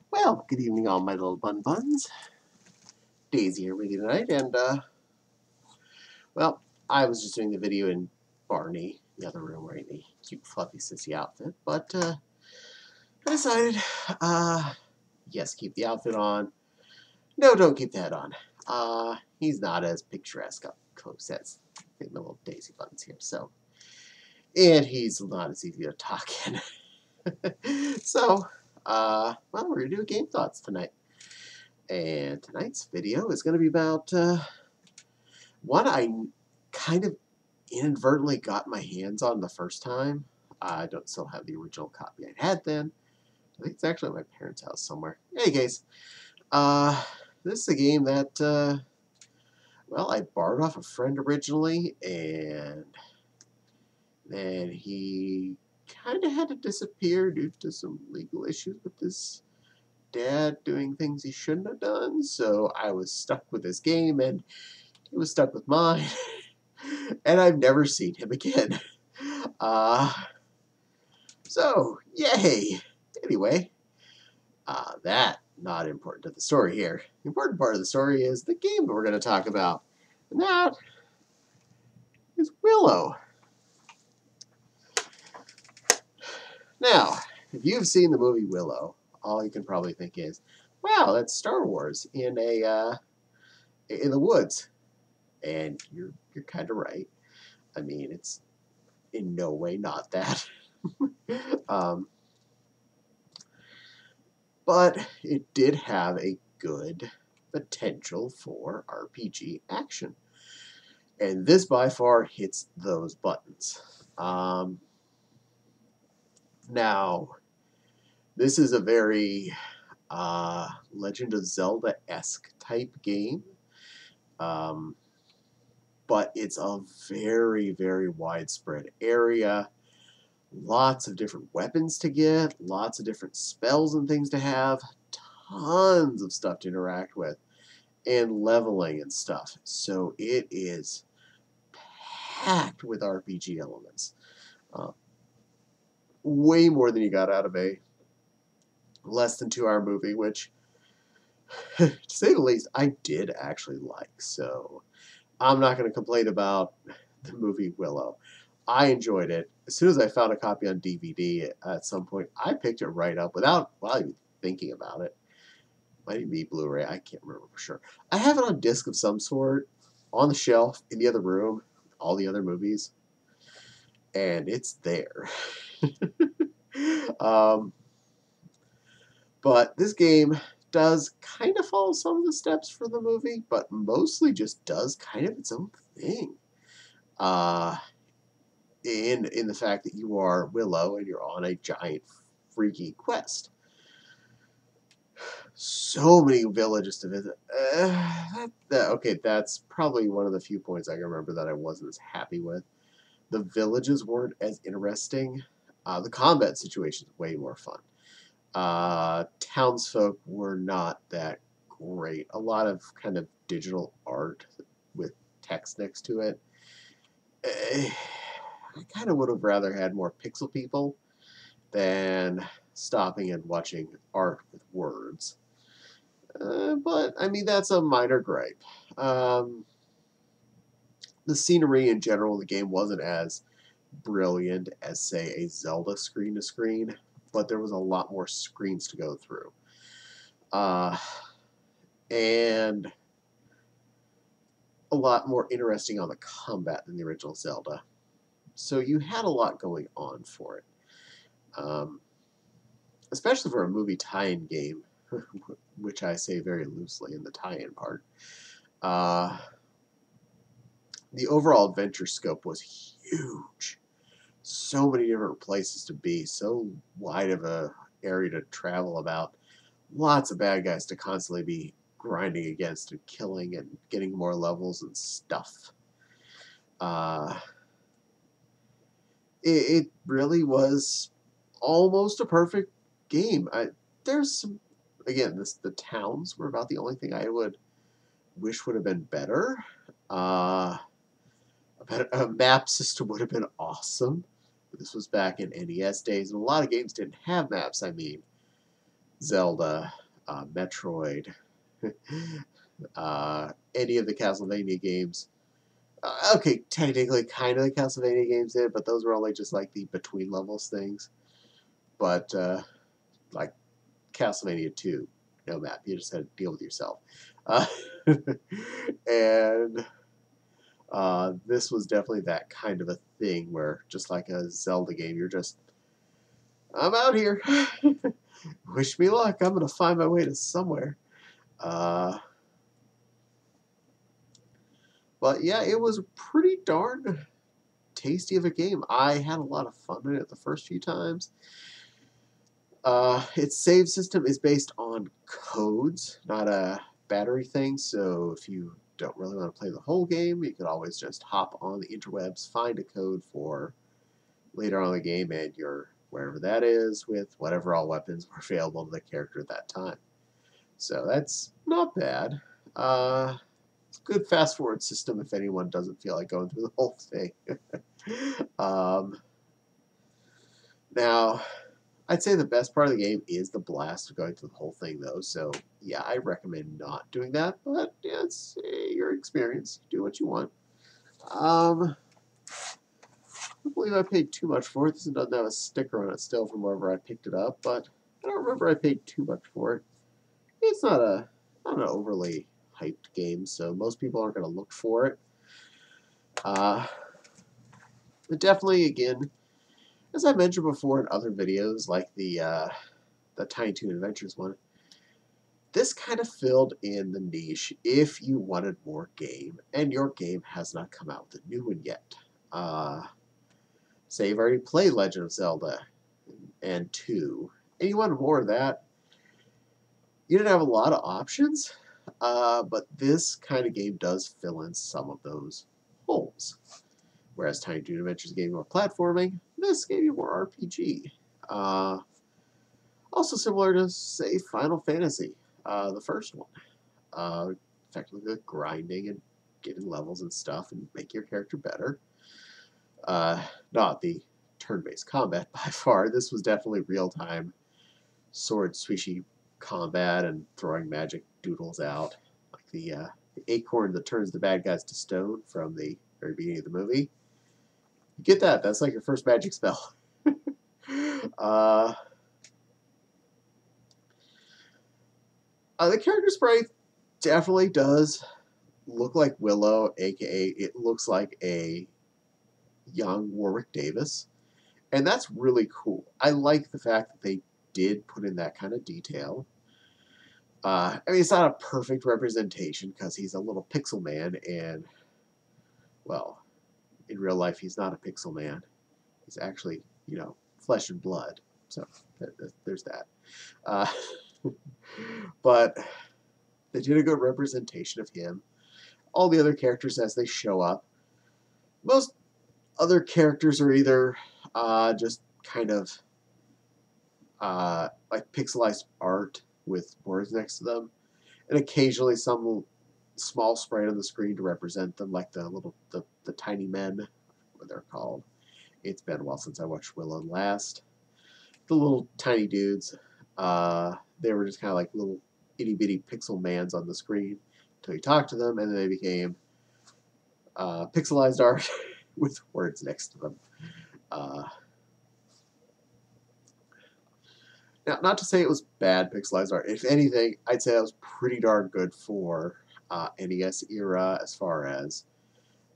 Well, good evening, all my little buns. Daisy here with you tonight, and well, I was just doing the video in Barney, the other room, wearing the cute, fluffy, sissy outfit, but I decided, yes, keep the outfit on. No, don't keep that on. He's not as picturesque up close as my little Daisy buns here, so, and he's not as easy to talk in. So, well, we're gonna do game thoughts tonight. And tonight's video is going to be about one I kind of inadvertently got my hands on the first time. I don't still have the original copy I had then. I think it's actually at my parents' house somewhere. In any case, this is a game that, well, I borrowed off a friend originally, and then he kind of had to disappear due to some legal issues with his dad doing things he shouldn't have done, so I was stuck with this game, and he was stuck with mine, and I've never seen him again. So, yay! Anyway, that not important to the story here. The important part of the story is the game that we're going to talk about, and that is Willow. Now, if you've seen the movie Willow, all you can probably think is, wow, that's Star Wars in the woods. And you're kind of right. I mean, it's in no way not that. But it did have a good potential for RPG action. And this by far hits those buttons. Now, this is a very Legend of Zelda-esque type game. But it's a very, very widespread area. Lots of different weapons to get, lots of different spells and things to have, tons of stuff to interact with, and leveling and stuff. So it is packed with RPG elements. Way more than you got out of a less than 2-hour movie, which, to say the least, I did actually like. So I'm not going to complain about the movie Willow. I enjoyed it. As soon as I found a copy on DVD at some point, I picked it right up without even thinking about it. Might even be Blu-ray. I can't remember for sure. I have it on disc of some sort on the shelf in the other room, all the other movies, and it's there. But this game does kind of follow some of the steps for the movie, but mostly just does kind of its own thing. In the fact that you are Willow and you're on a giant freaky quest. So many villages to visit. Okay, that's probably one of the few points I can remember that I wasn't as happy with. The villages weren't as interesting. The combat situation is way more fun. Townsfolk were not that great. A lot of kind of digital art with text next to it. I kind of would have rather had more pixel people than stopping and watching art with words. But, I mean, that's a minor gripe. The scenery in general in the game wasn't as brilliant as, say, a Zelda screen-to-screen, but there was a lot more screens to go through. And a lot more interesting on the combat than the original Zelda. So you had a lot going on for it. Especially for a movie tie-in game, which I say very loosely in the tie-in part. The overall adventure scope was huge. So many different places to be, so wide of a area to travel about. Lots of bad guys to constantly be grinding against and killing and getting more levels and stuff. It really was almost a perfect game. There's some, again, the towns were about the only thing I would wish would have been better. A map system would have been awesome. This was back in NES days, and a lot of games didn't have maps. I mean, Zelda, Metroid, any of the Castlevania games. Okay, technically, kind of the Castlevania games did, but those were only just like the between levels things. But like Castlevania 2, no map. You just had to deal with yourself. And this was definitely that kind of a thing where, just like a Zelda game, you're just, I'm out here. Wish me luck. I'm going to find my way to somewhere. But yeah, it was pretty darn tasty of a game. I had a lot of fun in it the first few times. Its save system is based on codes, not a battery thing. So if you don't really want to play the whole game, you could always just hop on the interwebs, find a code for later on in the game, and you're wherever that is with whatever all weapons were available to the character at that time. So that's not bad. It's a good fast forward system if anyone doesn't feel like going through the whole thing. Now, I'd say the best part of the game is the blast of going through the whole thing, though. So, yeah, I recommend not doing that. But, yeah, it's your experience. Do what you want. I don't believe I paid too much for it. This doesn't have a sticker on it still from wherever I picked it up. But I don't remember I paid too much for it. It's not an overly hyped game, so most people aren't going to look for it. But definitely, again, as I mentioned before in other videos, like the Tiny Toon Adventures one, this kind of filled in the niche if you wanted more game, and your game has not come out with a new one yet. Say you've already played Legend of Zelda and 2, and you wanted more of that. You didn't have a lot of options, but this kind of game does fill in some of those holes. Whereas Tiny Toon Adventures gave you more platforming, this gave you more RPG. Also similar to, say, Final Fantasy, the first one. Effectively the grinding and getting levels and stuff and make your character better. Not the turn-based combat by far. This was definitely real-time sword swishy combat and throwing magic doodles out. Like the acorn that turns the bad guys to stone from the very beginning of the movie. You get that. That's like your first magic spell. The character sprite definitely does look like Willow, aka it looks like a young Warwick Davis. And that's really cool. I like the fact that they did put in that kind of detail. I mean, it's not a perfect representation because he's a little pixel man, and, well, in real life, he's not a pixel man. He's actually, flesh and blood. So there's that. But they did a good representation of him. All the other characters as they show up. Most other characters are either just kind of like pixelized art with words next to them, and occasionally some small sprite on the screen to represent them, like the tiny men, what they're called. It's been a while since I watched Willow last. The little tiny dudes, they were just kind of like little itty bitty pixel mans on the screen until you talk to them, and then they became pixelized art with words next to them. Now, not to say it was bad pixelized art. If anything, I'd say that was pretty darn good for NES era as far as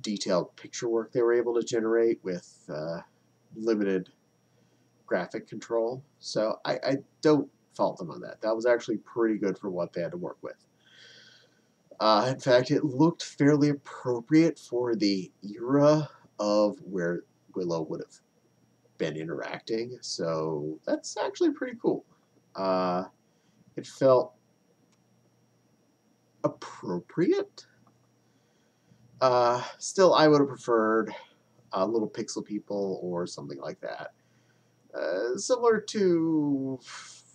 detailed picture work they were able to generate with limited graphic control. So I don't fault them on that. That was actually pretty good for what they had to work with. In fact, it looked fairly appropriate for the era of where Willow would have been interacting, so that's actually pretty cool. It felt appropriate. Still, I would have preferred little pixel people or something like that. Similar to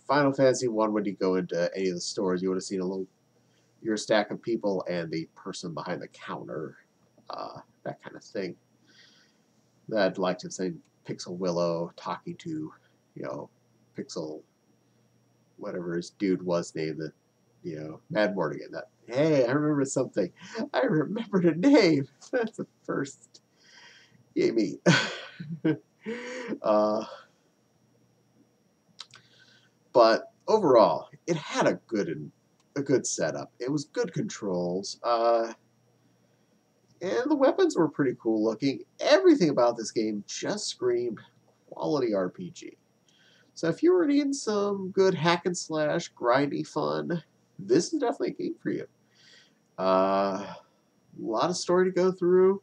Final Fantasy 1, when you go into any of the stores, you would have seen your stack of people and the person behind the counter, that kind of thing. I'd like to say Pixel Willow talking to, Pixel whatever his dude was named, that, you know, Mad Mortigan. That, hey, I remember something. I remembered a name. That's the first. Yay me. But overall, it had a good setup. It was good controls. And the weapons were pretty cool looking. Everything about this game just screamed quality RPG. So if you were needing some good hack and slash, grindy fun, this is definitely a game for you. A lot of story to go through.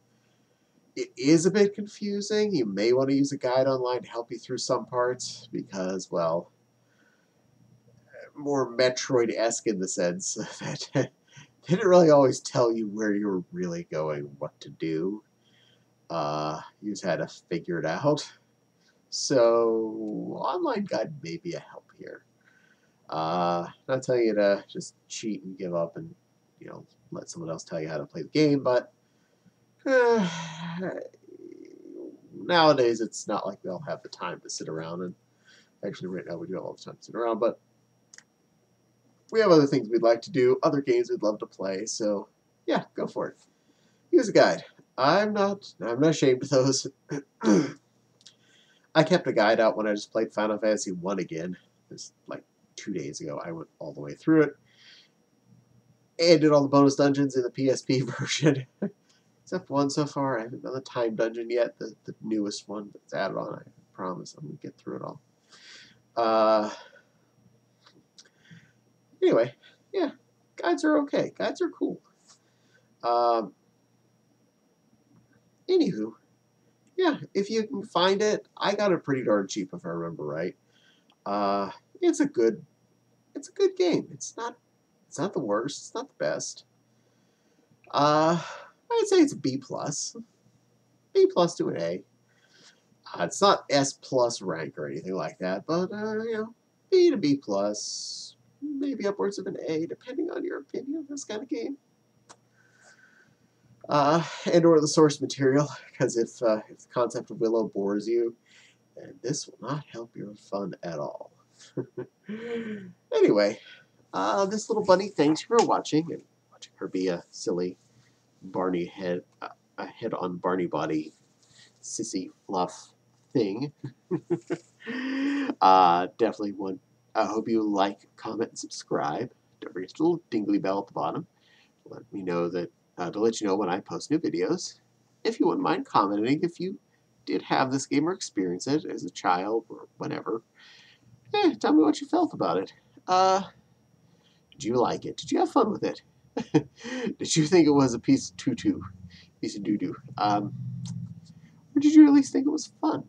It is a bit confusing. You may want to use a guide online to help you through some parts because, well, more Metroid-esque in the sense that they didn't really always tell you where you were really going, what to do. You just had to figure it out. So, online guide may be a help here. Not telling you to just cheat and give up and, you know, let someone else tell you how to play the game, but nowadays it's not like we all have the time to sit around, and actually right now we do have all the time to sit around, but we have other things we'd like to do, other games we'd love to play, so yeah, go for it. Use a guide. I'm not ashamed of those. I kept a guide out when I just played Final Fantasy 1 again. It was like 2 days ago. I went all the way through it. And did all the bonus dungeons in the PSP version. Except one so far. I haven't done the time dungeon yet. The newest one that's added on. I promise I'm going to get through it all. Anyway, yeah. Guides are okay. Guides are cool. Anywho. Yeah, if you can find it, I got it pretty darn cheap if I remember right. It's a good game. It's not the worst. It's not the best. I'd say it's a B plus. B plus to an A. It's not S plus rank or anything like that, but you know, B to B plus, maybe upwards of an A, depending on your opinion of this kind of game. And or the source material, because if the concept of Willow bores you, then this will not help your fun at all. Anyway, this little bunny, thanks for watching, and watching her be a silly Barney head, a head on Barney body, sissy fluff thing. Definitely want. I hope you like, comment, and subscribe. Don't forget the little dingly bell at the bottom. Let me know that. To let you know when I post new videos. If you wouldn't mind commenting, if you did have this game or experience it as a child or whenever, tell me what you felt about it. Did you like it? Did you have fun with it? Did you think it was a piece of piece of doo-doo? Or did you at least think it was fun?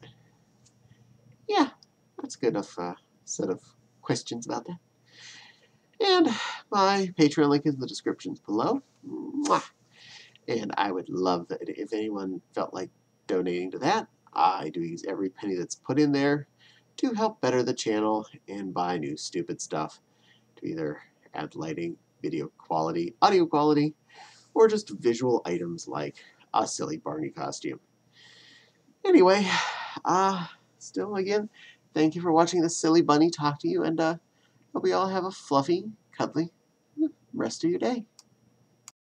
Yeah, that's a good enough set of questions about that. And my Patreon link is in the descriptions below. Mwah! And I would love that if anyone felt like donating to that. I do use every penny that's put in there to help better the channel and buy new stupid stuff to either add lighting, video quality, audio quality, or just visual items like a silly Barney costume. Anyway, still again, thank you for watching this silly bunny talk to you, and hope you all have a fluffy, cuddly rest of your day.